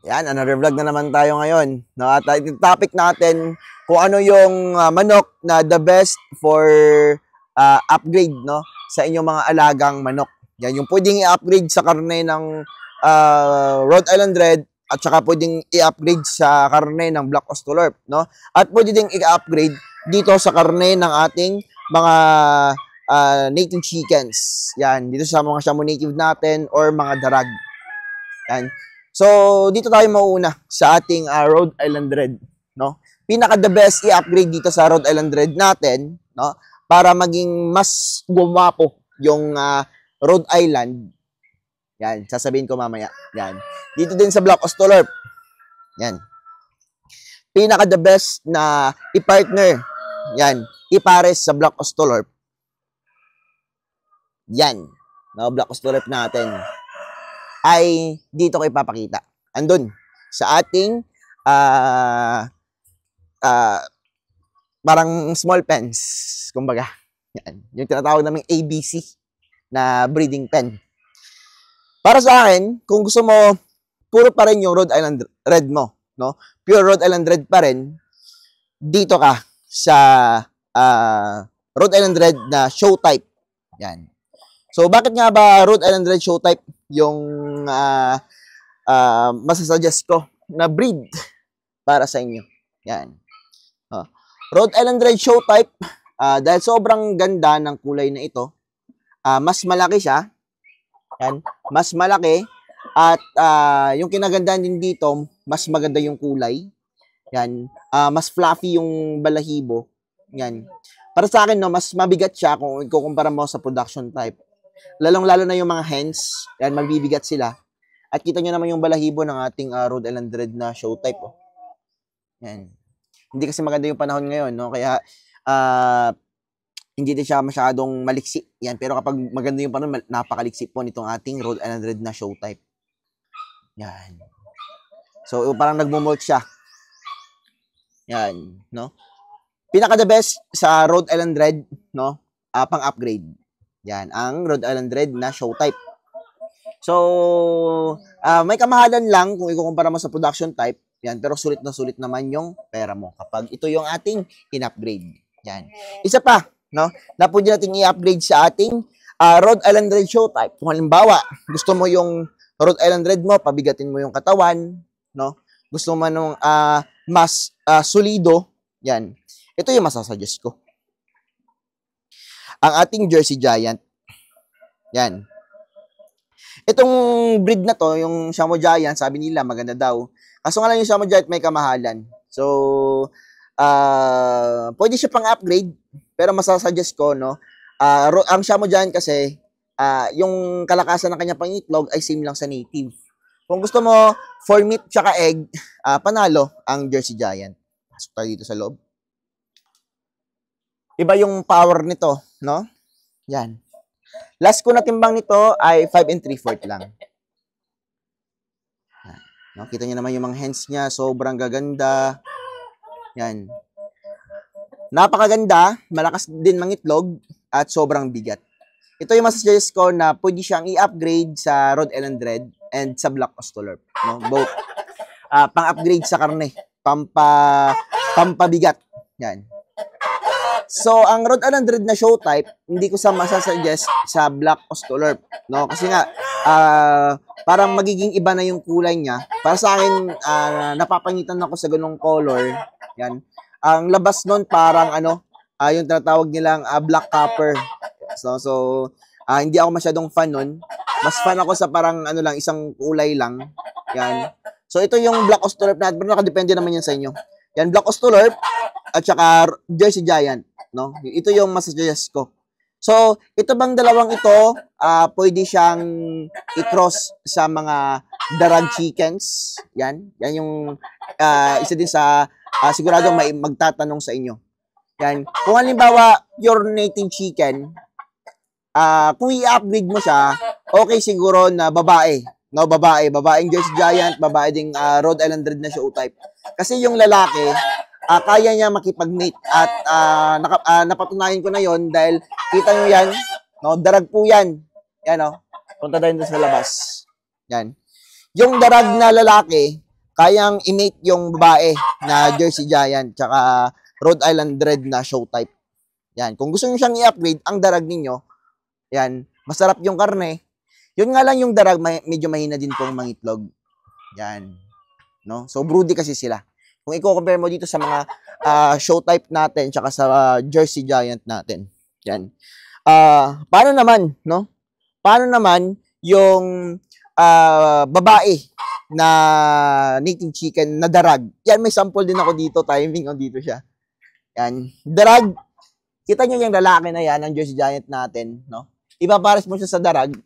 Yan, another vlog na naman tayo ngayon. No, at yung topic natin kung ano yung manok na the best for upgrade, no, sa inyong mga alagang manok. Yan, yung pwedeng i-upgrade sa karne ng Rhode Island Red at saka pwedeng i-upgrade sa karne ng Black Australorp, no? At pwede ding i-upgrade dito sa karne ng ating mga native chickens. Yan, dito sa mga Shamu native natin or mga darag. Yan. So, dito tayo mauuna sa ating Rhode Island Red, no? Pinaka the best i-upgrade dito sa Rhode Island Red natin, no? Para maging mas gumapo yung Rhode Island. Yan, sasabihin ko mamaya. Yan. Dito din sa Black Australorp. Yan. Pinaka the best na i-partner. Yan, ipares sa Black Australorp. Yan. No, Black Australorp natin ay dito ko ipapakita. Andun, sa ating parang small pens, kumbaga. Yan. Yung tinatawag naming ABC na breeding pen. Para sa akin, kung gusto mo, puro pa rin yung Rhode Island Red mo, no? Pure Rhode Island Red pa rin, dito ka sa Rhode Island Red na show type. Yan. So, bakit nga ba Rhode Island Red show type yung masasuggest ko na breed para sa inyo? Yan. Rhode Island Red show type, dahil sobrang ganda ng kulay na ito, mas malaki siya. Yan. Mas malaki. At yung kinagandaan din dito, mas maganda yung kulay. Yan. Mas fluffy yung balahibo. Yan. Para sa akin, no, mas mabigat siya kung ikukumpara mo sa production type. Lalong-lalo na yung mga hens, yan, magbibigat sila. At kita nyo naman yung balahibo ng ating Rhode Island Red na show type. Oh. Yan. Hindi kasi maganda yung panahon ngayon, no? Kaya, hindi din siya masyadong maliksi. Yan. Pero kapag maganda yung panahon, napakaliksi po nitong ating Rhode Island Red na show type. Yan. So, parang nagmo-molt siya. Yan, no? Pinaka the best sa Rhode Island Red, no? Pang-upgrade. Yan, ang Rhode Island Red na show type. So, may kamahalan lang kung ikukumpara mo sa production type. Yan, pero sulit na sulit naman yung pera mo kapag ito yung ating in-upgrade. Yan. Isa pa, no? Na pwede natin i-upgrade sa ating Rhode Island Red show type. Kung halimbawa, gusto mo yung Rhode Island Red mo, pabigatin mo yung katawan, no? Gusto mo nung mas solido, yan. Ito yung masasuggest ko. Ang ating Jersey Giant. Yan. Itong breed na to, yung Shamu Giant, sabi nila maganda daw. Kaso nga lang yung Shamu Giant may kamahalan. So, pwede siya pang upgrade, pero masasuggest ko, no? Ang Shamu Giant kasi, yung kalakasan ng kanya pangitlog ay same lang sa native. Kung gusto mo for meat tsaka egg, panalo ang Jersey Giant. Pasok tayo dito sa loob. Iba yung power nito, no? Yan. Last ko na timbang nito ay 5 3/4 lang. No, kita niyo naman yung mga hens niya, sobrang gaganda. Yan. Napakaganda, malakas din mangitlog at sobrang bigat. Ito yung masasuggest ko na pwede siyang i-upgrade sa Rhode Island Red and sa Black Australorp, no? Both. Pang-upgrade sa karne, pampabigat. Yan. So, ang Rhode Island Red na show type, hindi ko sa masasuggest sa Black Australorp, no? Kasi nga, parang magiging iba na yung kulay niya. Para sa akin, napapangitan ako sa ganung color. Yan. Ang labas nun parang yung tinatawag nilang black copper. So hindi ako masyadong fan nun. Mas fan ako sa parang lang, isang kulay lang. Yan. So, ito yung Black Australorp natin. Pero nakadepende naman yan sa inyo. Yan, Black Australorp at saka Jersey Giant. No? Ito yung masasuggest ko. So, ito bang dalawang ito, pwede siyang i-cross sa mga darag chickens. Yan. Yan yung isa din sa siguradong may magtatanong sa inyo. Yan. Kung halimbawa, your native chicken, kung i-upgrade mo siya, okay siguro na babae. No, babaeng Jersey Giant, babae ding Rhode Island Red na show type. Kasi yung lalaki, kaya niya makipag-mate at napatunayan ko na yon dahil kita nyo yan, no, darag po yan. Yan, no. Punta tayo sa labas. Yan. Yung darag na lalaki, kayang i-mate yung babae na Jersey Giant tsaka Rhode Island Red na show type. Yan. Kung gusto niyo siyang i-upgrade, ang darag ninyo, yan, masarap yung karne. Yun nga lang yung darag, medyo mahina din pong mangitlog. Yan. No? So, broody kasi sila. Kung i-compare mo dito sa mga show type natin tsaka sa Jersey Giant natin. Yan. Paano naman, no? Paano naman yung babae na native chicken na darag? Yan, may sample din ako dito. Timing on dito siya. Yan. Darag. Kita nyo yung lalaki na yan, ang Jersey Giant natin, no? Ipapares mo siya sa darag.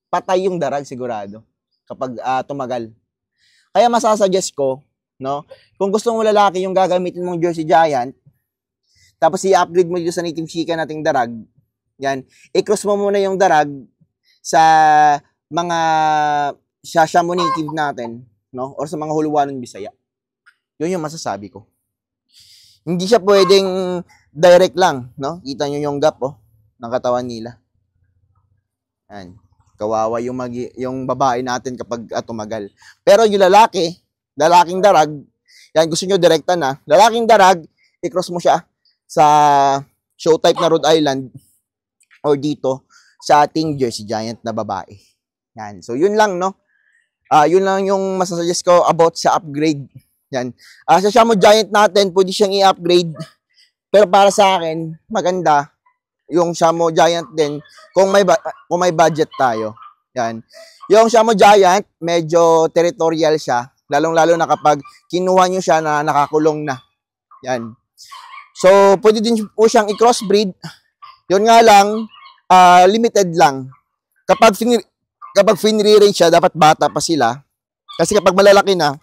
Patay yung darag sigurado kapag tumagal. Kaya masasuggest ko, no? Kung gusto mo lalaki yung gagamitin mong Jersey Giant, tapos i-upgrade mo dito sa native chicken nating darag, yan, i-cross mo muna yung darag sa mga Shashamo native natin, no? Or sa mga Huluwanon Bisaya. Yun yung masasabi ko. Hindi siya pwedeng direct lang, no? Kita nyo yung gap, oh, ng katawan nila. Yan. Kawawa yung babae natin kapag tumagal. Pero yung lalaking darag, yan, gusto nyo direkta na, lalaking darag, i-cross mo siya sa show type na Rhode Island or dito sa ating Jersey Giant na babae. Yan. So, yun lang, no? Yun lang yung masasuggest ko about sa upgrade. Yan. Sa Shamo Giant natin, pwede siyang i-upgrade. Pero para sa akin, maganda yung Shamo Giant din kung may budget tayo. Yan. Yung Shamo Giant, medyo territorial siya. Lalong-lalo na kapag kinuha nyo siya na nakakulong na. Yan. So, pwede din po siyang i-crossbreed. Yun nga lang, limited lang. Kapag finire-range siya, dapat bata pa sila. Kasi kapag malalaki na,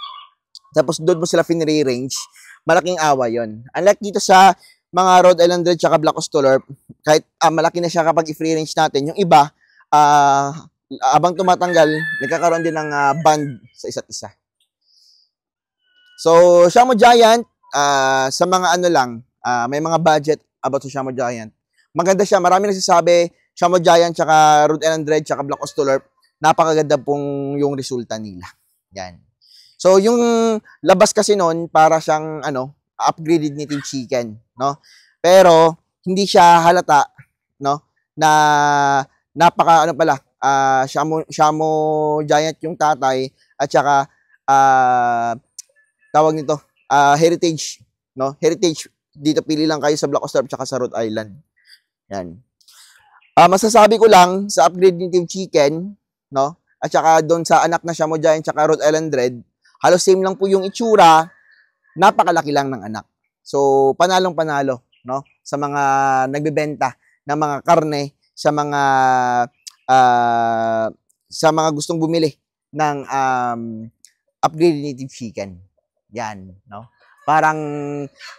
tapos doon mo sila finire-range, malaking awa yon. Unlike dito sa mga Rhode Island Red tsaka Black Ostolorp, kahit malaki na siya kapag i-free range natin, yung iba, abang tumatanggal, nagkakaroon din ng band sa isa't isa. So, Shamo Giant, sa mga ano lang, may mga budget about sa Shamo Giant. Maganda siya, marami nagsasabi, Shamo Giant tsaka Rhode Island Red tsaka Black Ostolorp, napakaganda pong yung resulta nila. Yan. So, yung labas kasi nun, para siyang, upgraded native chicken, no? Pero, hindi siya halata, no? Na, Shamo Giant yung tatay, at saka, tawag nito, heritage, no? Heritage, dito pili lang kayo sa Black Ostolorp tsaka sa Rhode Island. Yan. Masasabi ko lang, sa upgrade native chicken, no? At saka doon sa anak na Shamo Giant tsaka Rhode Island Red, halos same lang po yung itsura, napakalaki lang ng anak. So, panalong-panalo, no? Sa mga nagbebenta ng mga karne, sa mga gustong bumili ng upgraded native chicken. Yan, no? Parang,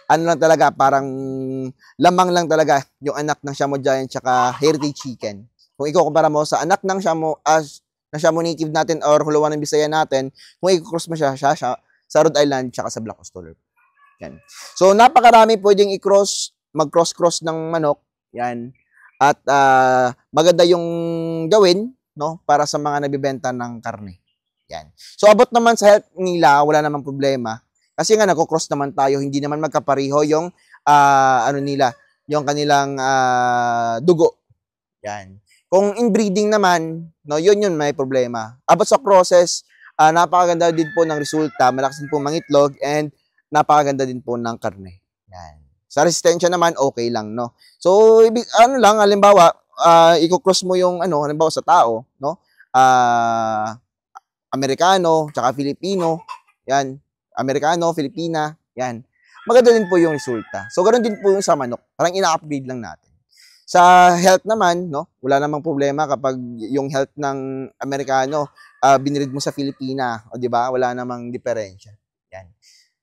lang talaga, parang lamang lang talaga yung anak ng Shamo Giant tsaka Heritage Chicken. Kung ikukumpara mo sa anak ng Shamo native natin or Huluwanon Bisaya natin, kung i-cross mo siya sa Rhode Island tsaka sa Black Ostolorp. Yan. So, napakarami pwedeng mag-cross-cross ng manok. Yan. At maganda yung gawin, no, para sa mga nagbebenta ng karne. Yan. So, abot naman sa health nila, wala namang problema. Kasi nga, nagko-cross naman tayo, hindi naman magkapariho yung, yung kanilang dugo. Yan. Kung inbreeding naman, no, yun may problema. About sa process, napakaganda din po ng resulta, malakas din po mangitlog, and napakaganda din po ng karne. Yan. Sa resistensya naman, okay lang, no? So, halimbawa, i-cross mo yung, halimbawa sa tao, no? Amerikano, tsaka Filipino, yan. Amerikano, Filipina, yan. Maganda din po yung resulta. So, ganoon din po yung sa manok. Parang ina-upgrade lang natin. Sa health naman, no, wala namang problema kapag yung health ng Amerikano binreed mo sa Filipina, o di ba? Wala namang diferensya. Yan.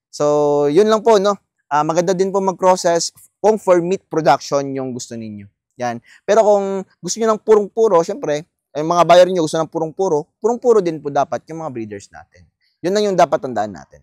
So, yun lang po, no. Maganda din po mag-process kung for meat production yung gusto ninyo. Yan. Pero kung gusto niyo ng purong-puro, syempre, yung mga buyer niyo gusto ng purong-puro din po dapat yung mga breeders natin. Yun lang yung dapat tandaan natin.